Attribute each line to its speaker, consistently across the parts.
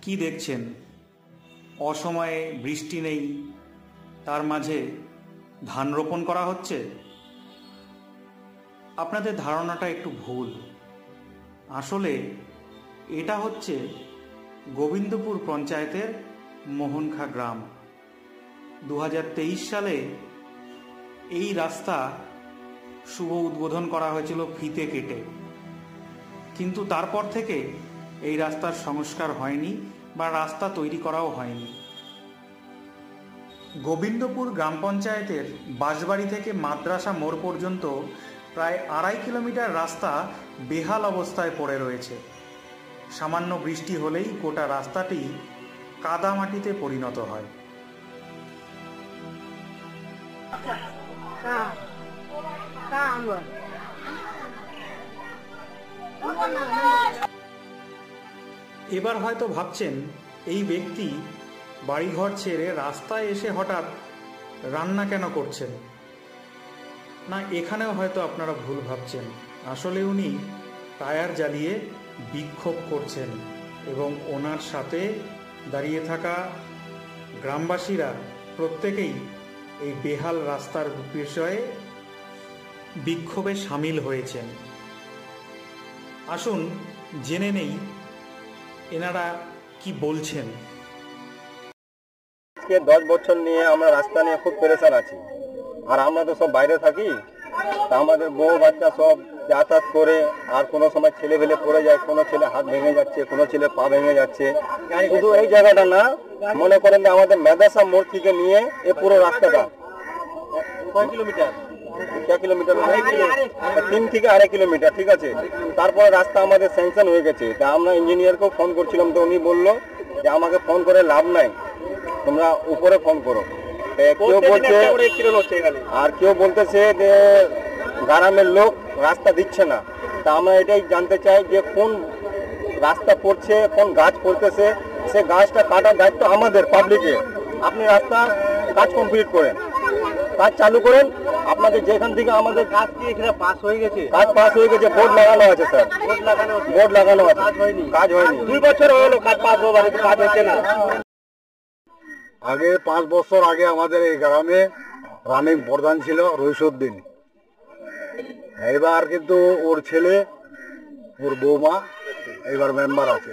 Speaker 1: কি দেখছেন? অসময়ে বৃষ্টি নেই, তার মাঝে ধান রোপণ করা হচ্ছে। আপনাদের ধারণাটা একটু ভুল। আসলে এটা হচ্ছে গোবিন্দপুর পঞ্চায়েতের মোহনখা গ্রাম। 2023 সালে এই রাস্তা শুভ উদ্বোধন করা হয়েছিল ফিতে কেটে, কিন্তু তারপর থেকে এই রাস্তার সংস্কার হয়নি বা রাস্তা তৈরি করাও হয়নি। গোবিন্দপুর গ্রাম পঞ্চায়েতের বাঁশবাড়ি থেকে মাদ্রাসা মোড় পর্যন্ত প্রায় 2.5 কিলোমিটার রাস্তা বেহাল অবস্থায় পড়ে রয়েছে। সামান্য বৃষ্টি হলেই গোটা রাস্তাটি কাদামাটিতে পরিণত হয়। এবার হয়তো ভাবছেন এই ব্যক্তি বাড়িঘর ছেড়ে রাস্তায় এসে হঠাৎ রান্না কেন করছেন। না, এখানেও হয়তো আপনারা ভুল ভাবছেন। আসলে উনি টায়ার জ্বালিয়ে বিক্ষোভ করছেন এবং ওনার সাথে দাঁড়িয়ে থাকা গ্রামবাসীরা প্রত্যেকেই এই বেহাল রাস্তার বিষয়ে বিক্ষোভে সামিল হয়েছেন। আসুন জেনে নেই এনারা কি বলছেন।
Speaker 2: 10 বছর নিয়ে আমরা রাস্তা নিয়ে খুব পেরেশান আছি। আর আমরা তো সব বাইরে থাকি, তা আমাদের বউ বাচ্চা সব যাতায়াত করে, আর কোনো সময় ছেলে ফেলে পড়ে যায়, কোনো ছেলে হাত ভেঙে যাচ্ছে, কোনো ছেলে পা ভেঙে যাচ্ছে। শুধু এই জায়গাটা না, মনে করেন যে আমাদের মাদ্রাসা মোড় থেকে নিয়ে এ পুরো রাস্তাটা কয় কিলোমিটার? 3 থেকে 2.5 কিলোমিটার, ঠিক আছে। তারপরে রাস্তা আমাদের স্যাংশন হয়ে গেছে। তা আমরা ইঞ্জিনিয়ারকেও ফোন করছিলাম, তো উনি বললো যে আমাকে ফোন করে লাভ নাই, তোমরা উপরে ফোন করো। কেউ বলছে, আর কেউ বলতেছে যে গ্রামের লোক রাস্তা দিচ্ছে না। তা আমরা এটাই জানতে চাই যে কোন রাস্তা পড়ছে, কোন গাছ পড়তেছে, সে গাছটা কাটার দায়িত্ব আমাদের পাবলিকের। আপনি রাস্তার কাজ কমপ্লিট করেন, কাজ চালু করেন। আপনাদের যেখান থেকে আমাদের কাজ কি এখানে পাস হয়ে গেছে, কাজ পাস হয়ে গেছে, বোর্ড লাগানো আছে স্যার, বোর্ড লাগানো আছে, কাজ হয়নি। 2 বছর হলো কাজ পাস হওয়ার, কাজ হচ্ছে না।
Speaker 3: আগে 5 বছর আগে আমাদের এই গ্রামে রানিং প্রধান ছিল রইসুদ্দিন। এবার কিন্তু ওর ছেলে, ওর বৌমা এবার মেম্বার আছে।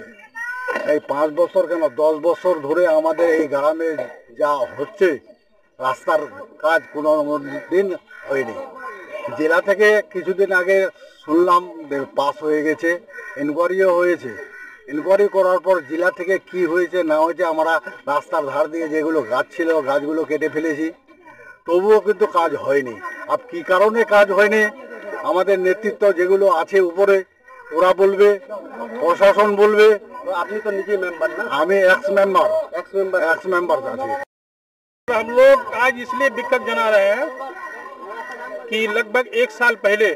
Speaker 3: এই 5 বছর কেন 10 বছর ধরে আমাদের এই গ্রামে যা হচ্ছে রাস্তার কাজ কোনো দিন হয়নি। জেলা থেকে কিছুদিন আগে শুনলাম পাস হয়ে গেছে, ইনকোয়ারিও হয়েছে। ইনকোয়ারি করার পর জেলা থেকে কি হয়েছে না হয়েছে, আমরা রাস্তার ধার দিয়ে যেগুলো গাছ ছিল গাছগুলো কেটে ফেলেছি, তবুও কিন্তু কাজ হয়নি। আর কী কারণে কাজ হয়নি আমাদের নেতৃত্ব যেগুলো আছে উপরে ওরা বলবে, প্রশাসন বলবে।
Speaker 2: আপনি তো নিজে মেম্বার না?
Speaker 3: আমি एक्स मेंबर আছি।
Speaker 4: हम लोग आज इसलिए दिक्कत जना रहे हैं कि लगभग 1 साल पहले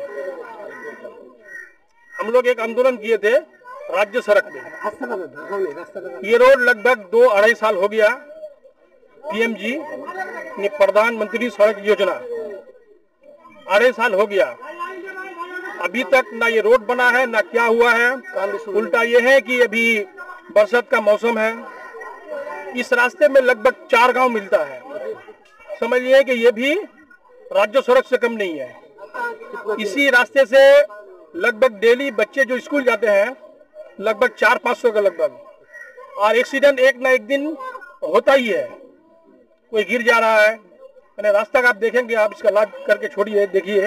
Speaker 4: हम लोग एक आंदोलन किए थे राज्य सड़क में। ये रोड लगभग 2-2.5 साल हो गया। पीएमजी ने प्रधानमंत्री सड़क योजना 2.5 साल हो गया, अभी तक ना ये रोड बना है ना क्या हुआ है। उल्टा ये है कि अभी बरसात का मौसम है, इस रास्ते में लगभग 4 गांव मिलता है। समझिए कि ये भी राज्य सड़क से कम नहीं है। इसी रास्ते से लगभग डेली बच्चे जो स्कूल जाते हैं लगभग 400-500 के लगभग, और एक्सीडेंट एक ना एक दिन होता ही है। कोई गिर जा रहा है, मैंने रास्ता का आप देखेंगे, आप इसका लाइव करके छोड़िए, देखिए,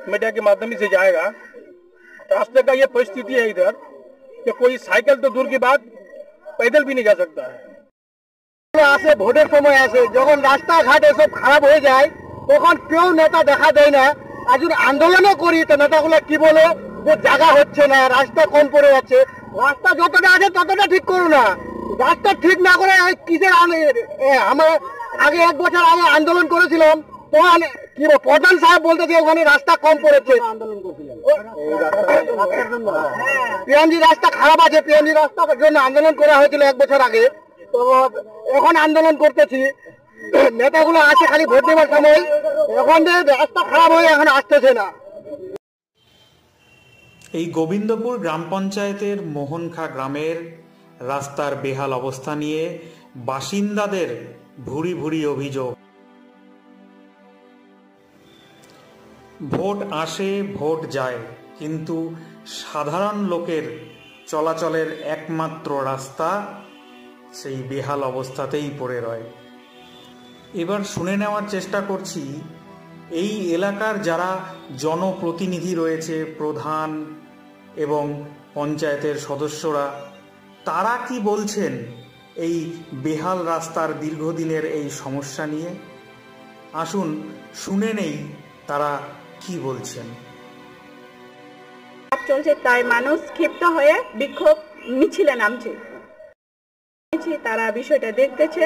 Speaker 4: मीडिया के माध्यम से जाएगा। रास्ते का ये परिस्थिति है इधर कि कोई साइकिल तो दूर की बात, पैदल भी नहीं जा सकता है।
Speaker 2: আসে ভোটের সময় আসে, যখন রাস্তাঘাট এসব খারাপ হয়ে যায় তখন কেউ নেতা দেখা দেয় না। আর যদি আন্দোলনও করি তো নেতাগুলো কি বলে যে জায়গা হচ্ছে না, রাস্তা কম পড়ে যাচ্ছে। রাস্তা যতটা আছে ততটা ঠিক করো না, রাস্তা ঠিক না করে কিসের আমরা আগে 1 বছর আগে আন্দোলন করেছিলাম, তখন কি প্রধান সাহেব বলতে যে ওখানে রাস্তা কম পড়েছে। আন্দোলন করেছিলেন পিএনজি রাস্তা খারাপ আছে, পিএনজি রাস্তার জন্য আন্দোলন করা হয়েছিল 1 বছর আগে। তো এখন আন্দোলন করতেছি, নেতাগুলো আছে খালি ভোট দেওয়ার সময়, এখন রাস্তা খারাপ হয়ে এখন আসতেছে না।
Speaker 1: এই গোবিন্দপুর গ্রাম পঞ্চায়েতের মোহনখা গ্রামের রাস্তার বেহাল অবস্থা নিয়ে বাসিন্দাদের ভুরি ভুরি অভিযোগ। ভোট আসে ভোট যায়, কিন্তু সাধারণ লোকের চলাচলের একমাত্র রাস্তা সেই বেহাল অবস্থাতেই পড়ে রয়। এবার শুনে নেওয়ার চেষ্টা করছি এই এলাকার যারা জনপ্রতিনিধি রয়েছে, প্রধান এবং পঞ্চায়েতের সদস্যরা, তারা কি বলছেন এই বেহাল রাস্তার দীর্ঘদিনের এই সমস্যা নিয়ে। আসুন শুনে নেই তারা কি বলছেন।
Speaker 5: চলছে, তাই মানুষ ক্ষিপ্ত হয়ে বিক্ষোভ মিছিলে নামছে। তারা বিষয়টা দেখতেছে,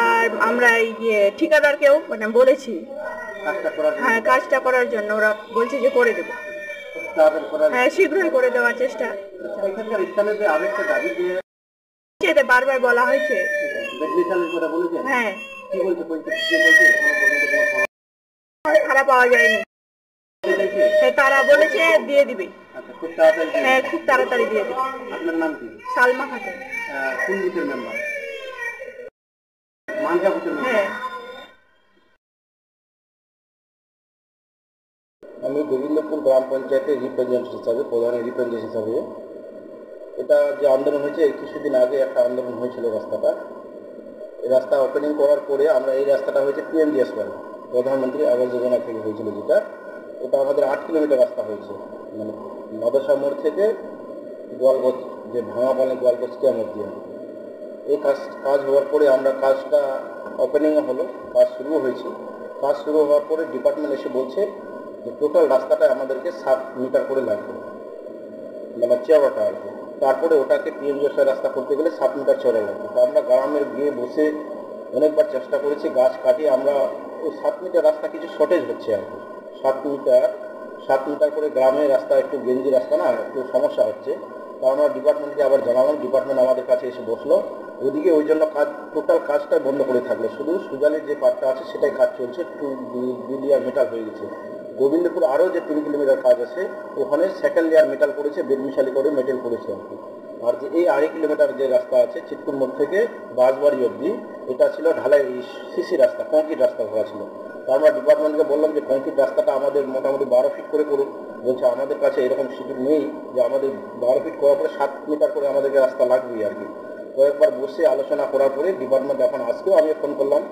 Speaker 5: আর আমরা ঠিকাদারকেও বলেছি হ্যাঁ কাজটা করার জন্য। ওরা বলছে যে করে দেবো, হ্যাঁ শীঘ্রই করে দেওয়ার চেষ্টা। বারবার বলা হয়েছে, হ্যাঁ খারাপ পাওয়া যায়নি। হ্যাঁ তারা বলেছে দিয়ে দিবে, হ্যাঁ খুব তাড়াতাড়ি দিয়ে দিবে।
Speaker 2: আপনার নাম কি?
Speaker 5: সালমা খাতুন।
Speaker 2: কোন বুথের মেম্বার?
Speaker 5: হ্যাঁ।
Speaker 2: আমি গোবিন্দপুর গ্রাম পঞ্চায়েতের রিপ্রেজেন্টেটিভ হিসাবে, প্রধানের রিপ্রেজেন্টেটিভ হিসাবে, এটা যে আন্দোলন হয়েছে কিছুদিন আগে একটা আন্দোলন হয়েছিল রাস্তাটা। এই রাস্তা ওপেনিং করার পরে আমরা এই রাস্তাটা হয়েছে PMGSY প্রধানমন্ত্রী আবাস যোজনা থেকে হয়েছিল, যেটা ওটা আমাদের 8 কিলোমিটার রাস্তা হয়েছে, মানে মাদ্রাসা মোড় থেকে গোয়ালগঞ্জ যে ভাঙাপানি গোয়ালগঞ্জ ক্যাম্প দিয়ে। এই কাজ হওয়ার পরে আমরা কাজটা ওপেনিং হলো, কাজ শুরু হয়েছে। কাজ শুরু হওয়ার পরে ডিপার্টমেন্ট এসে বলছে যে টোটাল রাস্তাটা আমাদেরকে 7 মিটার করে লাগবে, মানে চওড়াটা আর কি। তারপরে ওটাকে PMGSY রাস্তা করতে গেলে 7 মিটার চওড়া লাগবে। তো আমরা গ্রামের গিয়ে বসে অনেকবার চেষ্টা করেছি, গাছ কাটিয়ে আমরা ওই 7 মিটার রাস্তা কিছু শর্টেজ হচ্ছে আর কি। 7 মিটার করে গ্রামের রাস্তা একটু গেঞ্জি রাস্তা না, একটু সমস্যা হচ্ছে। তো আমরা ডিপার্টমেন্টকে আবার জানালাম, ডিপার্টমেন্ট আমাদের কাছে এসে বসলো। ওদিকে ওই জন্য টোটাল কাজটা বন্ধ করে থাকলো, শুধু সুজালের যে পার্টটা আছে সেটাই কাজ চলছে, 2 লেয়ার মেটাল হয়ে গেছে। গোবিন্দপুর আরও যে 3 কিলোমিটার কাজ আছে ওখানে 2nd লেয়ার মেটাল করেছে, বেদমিশালি করে মেটেল করেছে আর কি। আর যে এই 2.5 কিলোমিটার যে রাস্তা আছে চিত্তুর মোড় থেকে বাঁশবাড়ি অবধি, এটা ছিল ঢালাই সিসি রাস্তা, কংক্রিট রাস্তা করা ছিল। তো আমরা ডিপার্টমেন্টকে বললাম যে কংক্রিট রাস্তাটা আমাদের মোটামুটি 12 ফিট করে করুন। বলছে আমাদের কাছে এরকম সুযোগ নেই যে আমাদের 12 ফিট করার পরে 7 মিটার করে আমাদেরকে রাস্তা লাগবেই আর কি। কয়েকবার বসে আলোচনা করার পরে ডিপার্টমেন্ট এখন আজকেও আমি ফোন করলাম,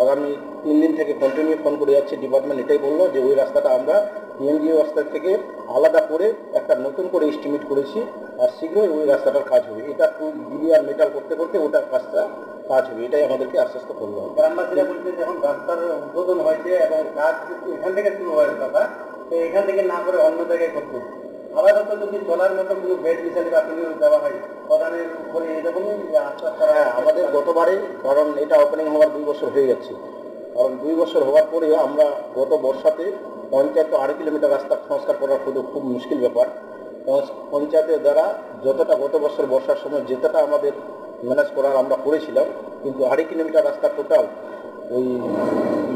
Speaker 2: আগামী 3 দিন থেকে কন্টিনিউ ফোন করে যাচ্ছে। ডিপার্টমেন্ট এটাই বললো যে ওই রাস্তাটা আমরা PMGSY রাস্তা থেকে আলাদা করে একটা নতুন করে এস্টিমেট করেছি, আর শীঘ্রই ওই রাস্তাটার কাজ হবে। এটা 2 লেয়ার মেটাল করতে করতে ওটার কাজ হবে, এটাই আমাদেরকে আশ্বস্ত করলো। গ্রামবাসীরা বলছে যখন রাস্তার উদ্বোধন হয়েছে এবং কাজ এখান থেকে শুরু হওয়ার কথা, তো এখান থেকে না করে অন্য জায়গায় করতে আলাদা যদি চলার মতো কোনো বেড মিশালি বা কোনো দেওয়া হয় প্রধানের উপরে এরকমই আশ্বাস করা। হ্যাঁ আমাদের গতবারে, কারণ এটা ওপেনিং হওয়ার 2 বছর হয়ে যাচ্ছে, কারণ 2 বছর হওয়ার পরে আমরা গত বর্ষাতে পঞ্চায়েত 2.5 কিলোমিটার রাস্তা সংস্কার করার খুব মুশকিল ব্যাপার। পঞ্চায়েতের দ্বারা যতটা গত বছর বর্ষার সময় যেতটা আমাদের ম্যানেজ করার আমরা করেছিলাম, কিন্তু 2.5 কিলোমিটার রাস্তা টোটাল ওই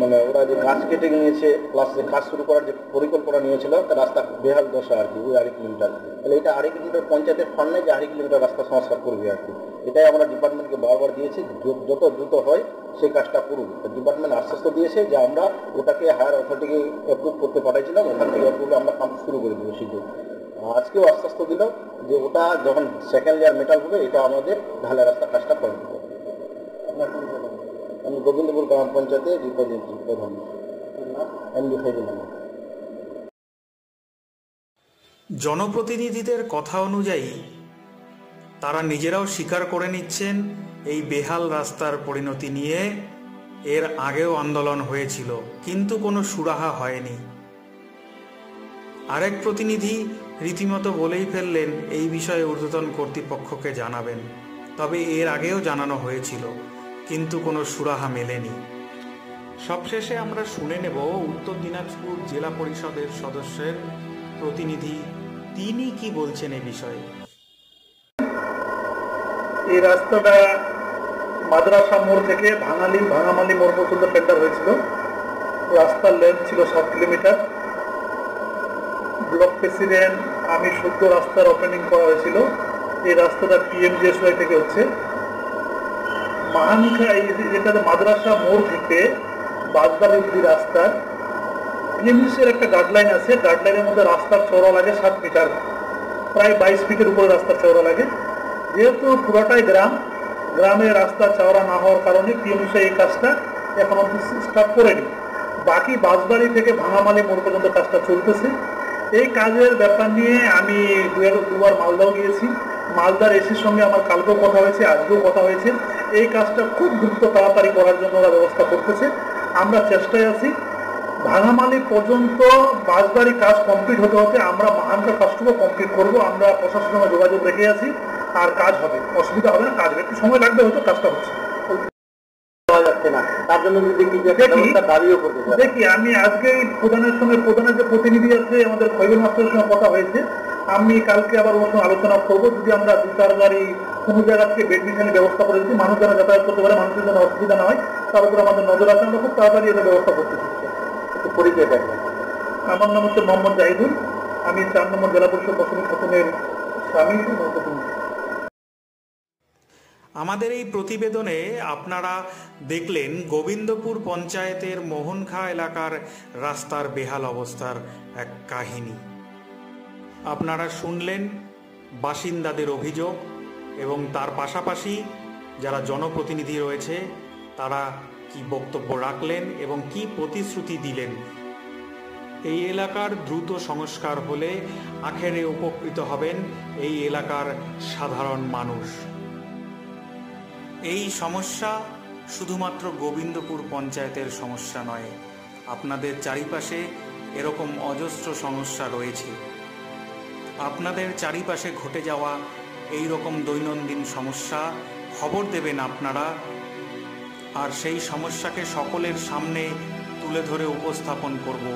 Speaker 2: মানে ওরা যে গাছ কেটে নিয়েছে প্লাস যে কাজ শুরু করার যে পরিকল্পনা নিয়েছিল, তার রাস্তা বেহাল দশা আর কি। ওই 2.5 কিলোমিটার, তাহলে এটা 2.5 কিলোমিটার পঞ্চায়েতের ফান্ড নেই যে 2.5 কিলোমিটার রাস্তা সংস্কার করবে আর কি। এটাই আমরা ডিপার্টমেন্টকে বারবার দিয়েছি, যত দ্রুত হয় সেই কাজটা করুন। ডিপার্টমেন্ট আশ্বস্ত দিয়েছে যে আমরা ওটাকে হায়ার অথরিটিকে অ্যাপ্রুভ করতে পাঠাইছিলাম, ওখান থেকে অ্যাপ্রুভে আমরা কাজ শুরু করে দেবো শীঘ্র। আজকেও আশ্বস্ত দিল যে ওটা যখন 2nd লেয়ার মেটাল হবে এটা আমাদের ঢালাই রাস্তা কাজটা করে দেবো। আমি গোবিন্দপুর গ্রাম পঞ্চায়েতের রিপ্রেজেন্টেটিভ প্রধান MD ফাইজুল আহমেদ।
Speaker 1: জনপ্রতিনিধিদের কথা অনুযায়ী তারা নিজেরাও স্বীকার করে নিচ্ছেন এই বেহাল রাস্তার পরিণতি নিয়ে এর আগেও আন্দোলন হয়েছিল, কিন্তু কোনো সুরাহা হয়নি। আরেক প্রতিনিধি রীতিমতো বলেই ফেললেন এই বিষয়ে ঊর্ধ্বতন কর্তৃপক্ষকে জানাবেন, তবে এর আগেও জানানো হয়েছিল, কিন্তু কোনো সুরাহা মেলেনি। সবশেষে আমরা শুনে নেব উত্তর দিনাজপুর জেলা পরিষদের সদস্যের প্রতিনিধি, তিনি কি বলছেন এই বিষয়ে।
Speaker 6: এই রাস্তাটা মাদ্রাসা মোড় থেকে ভাঙামালি মোড় পর্যন্ত টেন্ডার হয়েছিল। রাস্তার লেন্থ ছিল 7 কিলোমিটার। ব্লক প্রেসিডেন্ট আমি শুদ্ধ রাস্তার ওপেনিং করা হয়েছিল, এই রাস্তাটা পিএমজিএসওয়াই থেকে হচ্ছে মাহানিখা, এই যেটা মাদ্রাসা মোড় থেকে বাঁশবাড়ি অব্দি রাস্তার পিএমজিএসের একটা গাইডলাইন আছে। গাইডলাইনের মধ্যে রাস্তার চওড়া লাগে 7 মিটার, প্রায় 22 ফিটের উপরে রাস্তার চওড়া লাগে। যেহেতু পুরোটাই গ্রামে রাস্তা চওড়া না হওয়ার কারণে পিএমসি এই কাজটা এখন অব্দি স্টার্ট করেনি। বাকি বাঁশবাড়ি থেকে ভাঙামালি মোড় পর্যন্ত কাজটা চলতেছে। এই কাজের ব্যাপার নিয়ে আমি দুবার মালদাও গিয়েছি। মালদার এসির সঙ্গে আমার কালকেও কথা হয়েছে, আজকেও কথা হয়েছে। এই কাজটা খুব দ্রুত তাড়াতাড়ি করার জন্য ওরা ব্যবস্থা করতেছে। আমরা চেষ্টায় আছি ভাঙামালি পর্যন্ত বাঁশবাড়ি কাজ কমপ্লিট হতে হতে আমরা মাহানকার কাজটুকু কমপ্লিট করব। আমরা প্রশাসনের সঙ্গে যোগাযোগ রেখে আছি, আর কাজ হবে, অসুবিধা হবে না। কাজ হবে, একটু সময় লাগবে, হয়তো কাজটা হচ্ছে। দেখি আমি আজকে প্রধানের যে প্রতিনিধি আছে আমাদের খৈবুল মাস্টারের সঙ্গে কথা হয়েছে। আমি কালকে আবার ওর সঙ্গে আলোচনা করবো। যদি আমরা 2-4 গাড়ি কোনো জায়গা থেকে বেডমিশনের ব্যবস্থা করে দিচ্ছি, মানুষ যারা যাতায়াত করতে পারে, মানুষের জন্য অসুবিধা না হয়, তার উপরে আমাদের নজর আছে। আমরা খুব তাড়াতাড়ি এটা ব্যবস্থা করতে চাচ্ছি। পরিচয় দেখেন, আমার নাম হচ্ছে মোহাম্মদ জাহিদুল। আমি 4 নম্বর জেলা পরিষদ দশমী খতনের স্বামী।
Speaker 1: আমাদের এই প্রতিবেদনে আপনারা দেখলেন গোবিন্দপুর পঞ্চায়েতের মোহনখা এলাকার রাস্তার বেহাল অবস্থার এক কাহিনী। আপনারা শুনলেন বাসিন্দাদের অভিযোগ এবং তার পাশাপাশি যারা জনপ্রতিনিধি রয়েছে তারা কি বক্তব্য রাখলেন এবং কি প্রতিশ্রুতি দিলেন। এই এলাকার দ্রুত সংস্কার হলে আখেরে উপকৃত হবেন এই এলাকার সাধারণ মানুষ। এই সমস্যা শুধুমাত্র গোবিন্দপুর পঞ্চায়েতের সমস্যা নয়, আপনাদের চারিপাশে এরকম অজস্র সমস্যা রয়েছে। আপনাদের চারিপাশে ঘটে যাওয়া এই রকম দৈনন্দিন সমস্যা খবর দেবেন আপনারা, আর সেই সমস্যাকে সকলের সামনে তুলে ধরে উপস্থাপন করব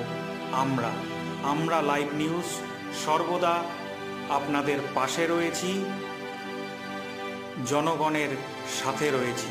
Speaker 1: আমরা লাইভ নিউজ সর্বদা আপনাদের পাশে রয়েছি, জনগণের সাথে রয়েছি।